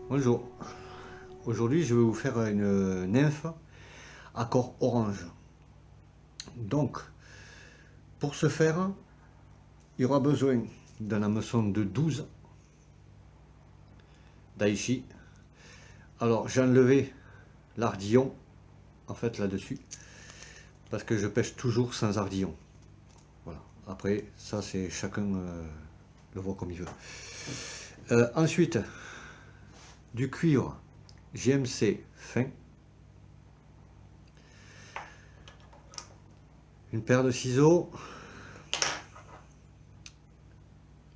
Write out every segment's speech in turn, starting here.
Bonjour, aujourd'hui je vais vous faire une nymphe à corps orange. Donc, pour ce faire, il y aura besoin d'un hameçon de 12 daishi. Alors j'ai enlevé l'ardillon, en fait là-dessus, parce que je pêche toujours sans ardillon. Voilà, après ça c'est chacun le voit comme il veut. Ensuite, du cuivre GMC fin, une paire de ciseaux,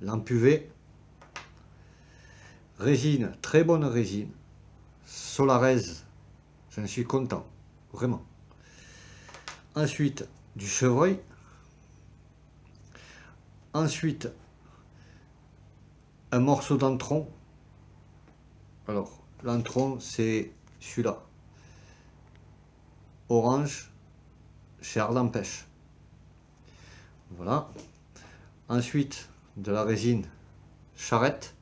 lampe UV, résine, très bonne résine, Solarez, j'en suis content, vraiment. Ensuite, du chevreuil. Ensuite, un morceau d'antron. Alors, l'antron, c'est celui-là. Orange, chez Ardan Pêche. Voilà. Ensuite, de la résine charrette.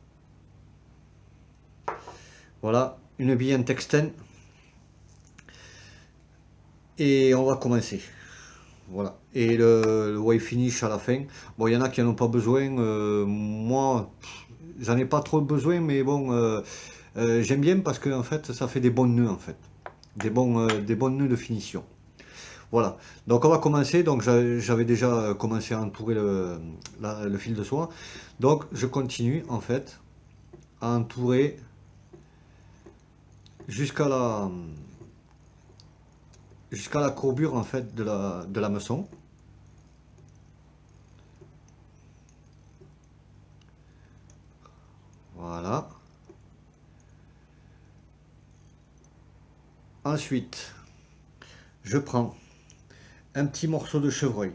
Voilà, une bille en textène. Et on va commencer. Voilà. Et le white finish à la fin. Bon, il y en a qui n'en ont pas besoin. Moi, j'en ai pas trop besoin, mais bon, j'aime bien parce que en fait, ça fait des bons nœuds en fait. Des bons nœuds de finition. Voilà. Donc on va commencer. Donc j'avais déjà commencé à entourer le fil de soie. Donc je continue en fait à entourer jusqu'à la courbure en fait de l'hameçon. Voilà. Ensuite, je prends un petit morceau de chevreuil.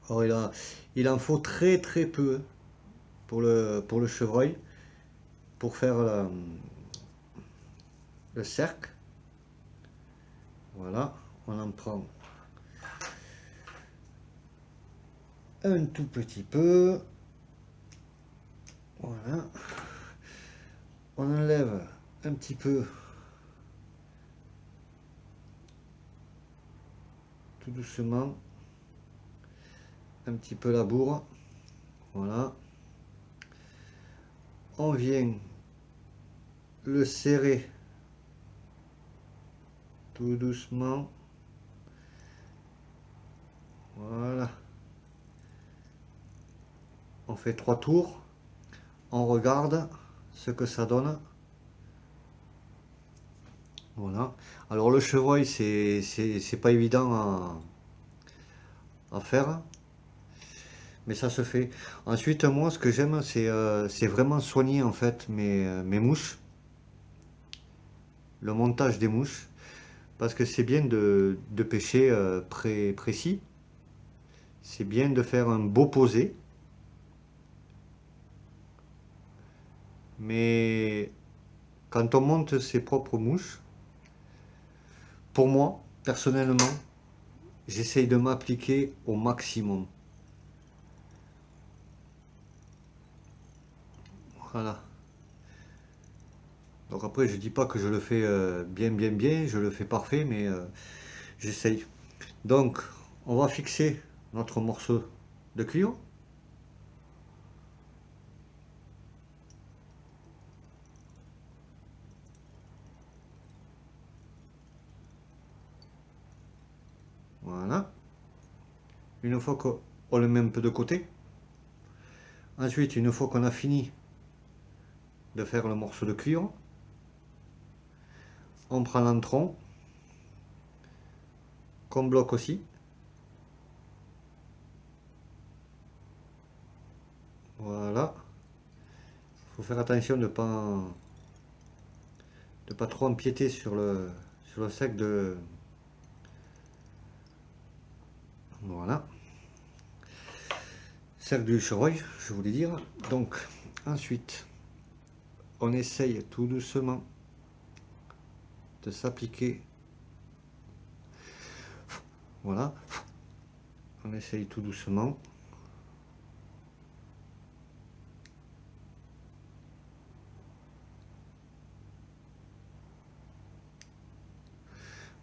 Alors il en faut très très peu pour le chevreuil, pour faire le cercle. Voilà, on en prend un tout petit peu. Voilà. On enlève un petit peu tout doucement un petit peu la bourre. Voilà. On vient le serrer tout doucement. Voilà. On fait 3 tours. On regarde ce que ça donne. Voilà. Alors le chevreuil, c'est pas évident à faire, mais ça se fait. Ensuite, moi, ce que j'aime, c'est vraiment soigner en fait mes mouches, le montage des mouches, parce que c'est bien de pêcher précis. C'est bien de faire un beau posé, mais quand on monte ses propres mouches, pour moi, personnellement, j'essaye de m'appliquer au maximum. Voilà. Donc après, je dis pas que je le fais bien, je le fais parfait, mais j'essaye. Donc, on va fixer notre morceau de cuivre. Voilà. Une fois qu'on le met un peu de côté. Ensuite, une fois qu'on a fini de faire le morceau de cuivre, on prend l'antron, qu'on bloque aussi. Voilà. Il faut faire attention de ne pas trop empiéter sur le sec de... Voilà. Cercle du chevreuil, je voulais dire. Donc, ensuite, on essaye tout doucement de s'appliquer. Voilà. On essaye tout doucement.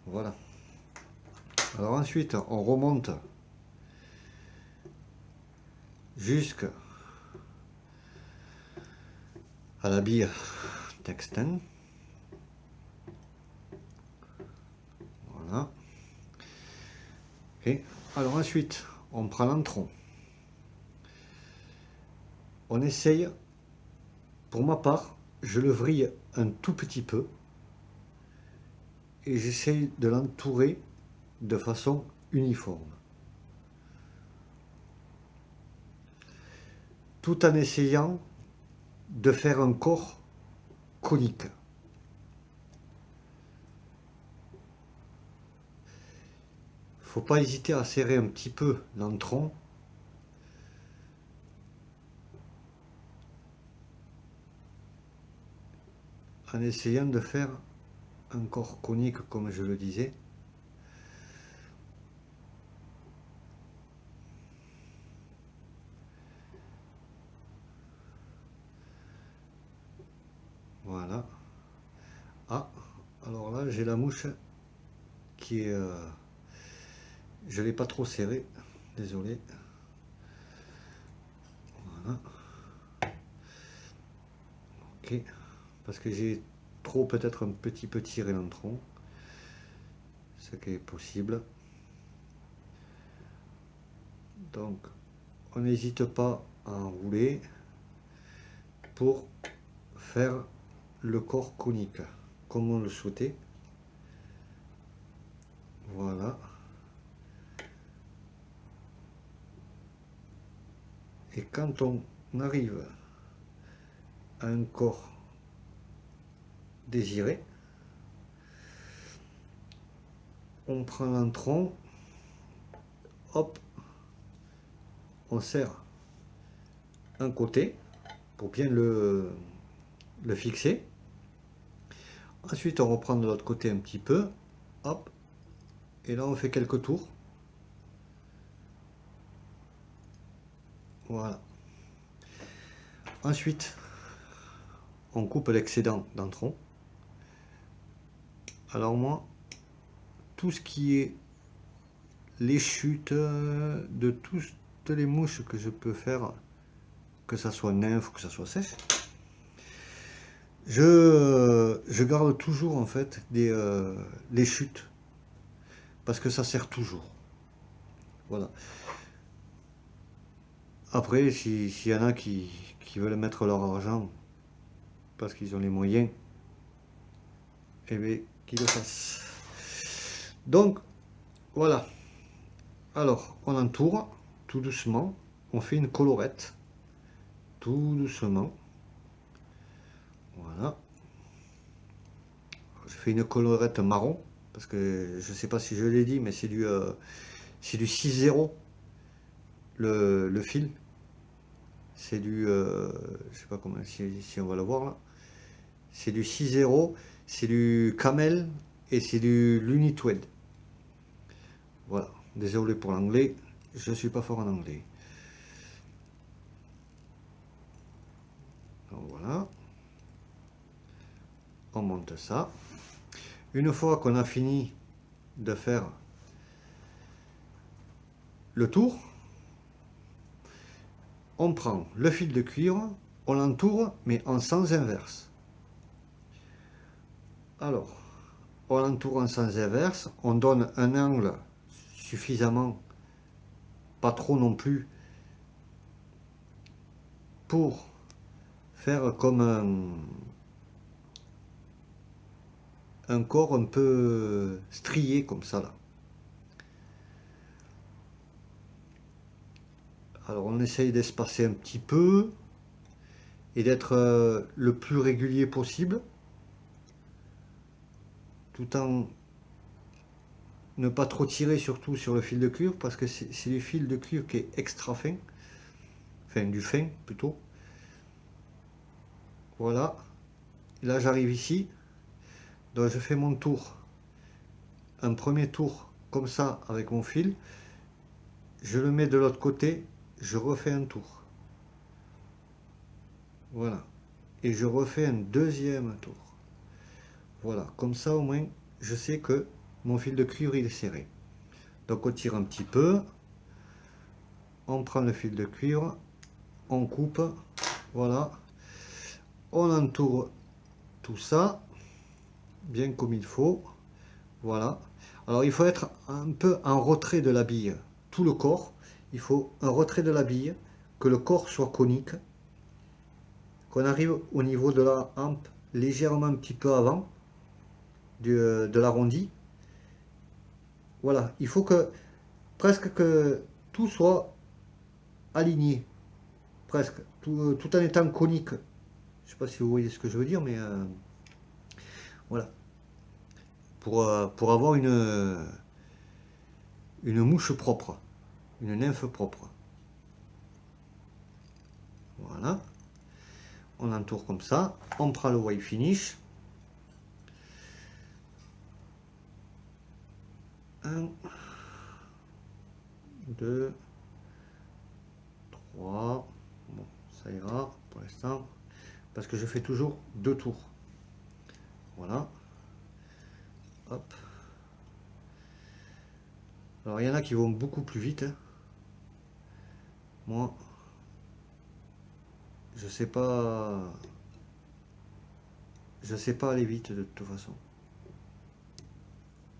Voilà. Alors ensuite, on remonte jusqu'à la bille Texten. Voilà. Et alors ensuite, on prend l'entron. On essaye, pour ma part, je le vrille un tout petit peu et j'essaye de l'entourer de façon uniforme. Tout en essayant de faire un corps conique. Faut pas hésiter à serrer un petit peu l'entron. En essayant de faire un corps conique comme je le disais. Voilà. Ah, alors là j'ai la mouche qui est... je l'ai pas trop serré, désolé. Voilà. Ok, parce que j'ai trop peut-être un petit peu tiré l'entron, ce qui est possible. Donc on n'hésite pas à enrouler pour faire le corps conique comme on le souhaitait. Voilà. Et quand on arrive à un corps désiré, on prend l'entron, hop, on serre un côté pour bien le fixer. Ensuite, on reprend de l'autre côté un petit peu, hop, et là on fait quelques tours. Voilà. Ensuite, on coupe l'excédent d'entron. Alors moi, tout ce qui est les chutes de toutes les mouches que je peux faire, que ça soit nymphe ou que ça soit sèche, je garde toujours en fait les chutes parce que ça sert toujours. Voilà. Après, s'il y en a qui veulent mettre leur argent parce qu'ils ont les moyens, eh bien, qu'ils le fassent. Donc, voilà. Alors, on entoure tout doucement. On fait une colorette. Tout doucement. Voilà. Je fais une colorette marron. Parce que je ne sais pas si je l'ai dit, mais c'est du 6-0. Le fil. C'est du... je sais pas comment, si on va le voir là. C'est du 6-0. C'est du camel. Et c'est du lunitwed. Voilà. Désolé pour l'anglais. Je ne suis pas fort en anglais. Donc voilà. On monte ça. Une fois qu'on a fini de faire le tour, on prend le fil de cuivre, on l'entoure, mais en sens inverse. Alors, on l'entoure en sens inverse, on donne un angle suffisamment, pas trop non plus, pour faire comme un corps un peu strié comme ça là. Alors on essaye d'espacer un petit peu et d'être le plus régulier possible, tout en ne pas trop tirer surtout sur le fil de cuivre parce que c'est du fil de cuivre qui est extra fin, enfin du fin plutôt. Voilà, là j'arrive ici, donc je fais mon tour, un premier tour comme ça avec mon fil, je le mets de l'autre côté, je refais un tour. Voilà, et je refais un deuxième tour. Voilà, comme ça au moins je sais que mon fil de cuivre il est serré. Donc on tire un petit peu, on prend le fil de cuivre, on coupe, voilà, on entoure tout ça, bien comme il faut, voilà. Alors il faut être un peu en retrait de la bille, tout le corps, il faut un retrait de la bille, que le corps soit conique, qu'on arrive au niveau de la hampe légèrement un petit peu avant de l'arrondi. Voilà, il faut que presque que tout soit aligné, presque, tout en étant conique. Je sais pas si vous voyez ce que je veux dire, mais voilà. Pour avoir une mouche propre, une nymphe propre. Voilà. On entoure comme ça. On prend le white finish. 1, 2, 3. Bon, ça ira pour l'instant. Parce que je fais toujours 2 tours. Voilà. Hop. Alors il y en a qui vont beaucoup plus vite. Moi, je sais pas aller vite de toute façon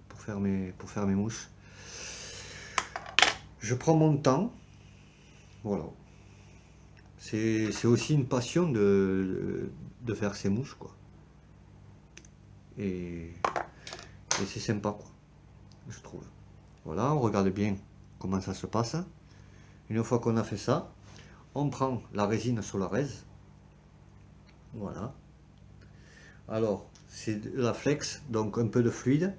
pour faire mes mouches. Je prends mon temps, voilà. C'est aussi une passion de faire ces mouches, quoi. Et c'est sympa, quoi, je trouve. Voilà, on regarde bien comment ça se passe. Une fois qu'on a fait ça, on prend la résine Solarez. Voilà. Alors, c'est de la flex, donc un peu de fluide.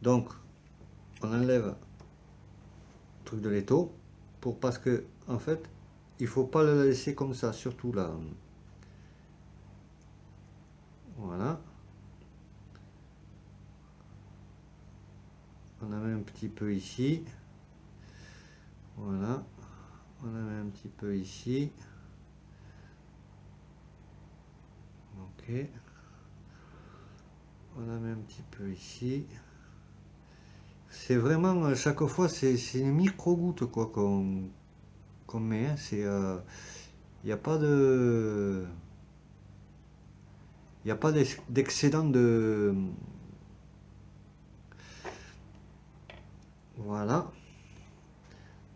Donc, on enlève le truc de l'étau parce que, en fait, il faut pas le laisser comme ça, surtout là. Voilà. On en met un petit peu ici. Voilà. On en met un petit peu ici. Ok. On en met un petit peu ici. C'est vraiment, à chaque fois, c'est une micro-goutte, quoi, qu'on met. Hein. C'est, il n'y a pas de... Il n'y a pas d'excédent de... Voilà.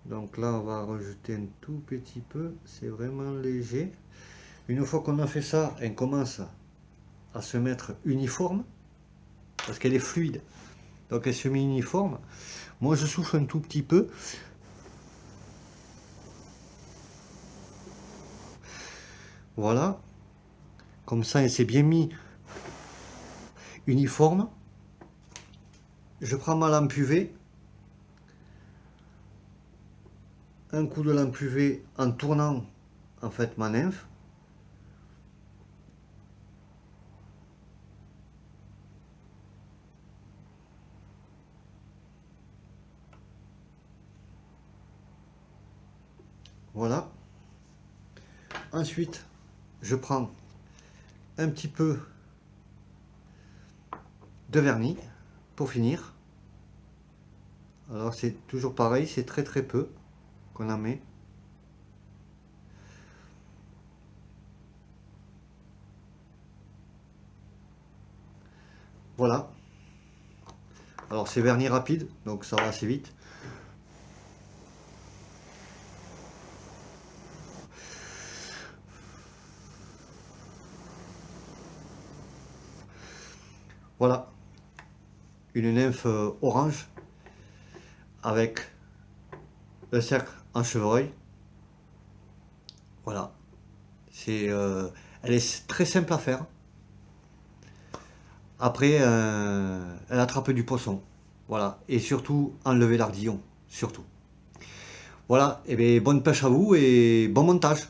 Donc là, on va rajouter un tout petit peu. C'est vraiment léger. Une fois qu'on a fait ça, elle commence à se mettre uniforme. Parce qu'elle est fluide. Donc elle se met uniforme. Moi, je souffle un tout petit peu. Voilà. Comme ça, elle s'est bien mis uniforme. Je prends ma lampe UV. Un coup de lampe UV en tournant en fait ma nymphe. Voilà. Ensuite, je prends un petit peu de vernis pour finir. Alors c'est toujours pareil, c'est très très peu qu'on en met. Voilà. Alors c'est vernis rapide, donc ça va assez vite. Voilà. Une nymphe orange avec le cercle en chevreuil. Voilà. Elle est très simple à faire. Après, elle attrape du poisson. Voilà. Et surtout, enlever l'ardillon. Surtout. Voilà. Et bien, bonne pêche à vous et bon montage.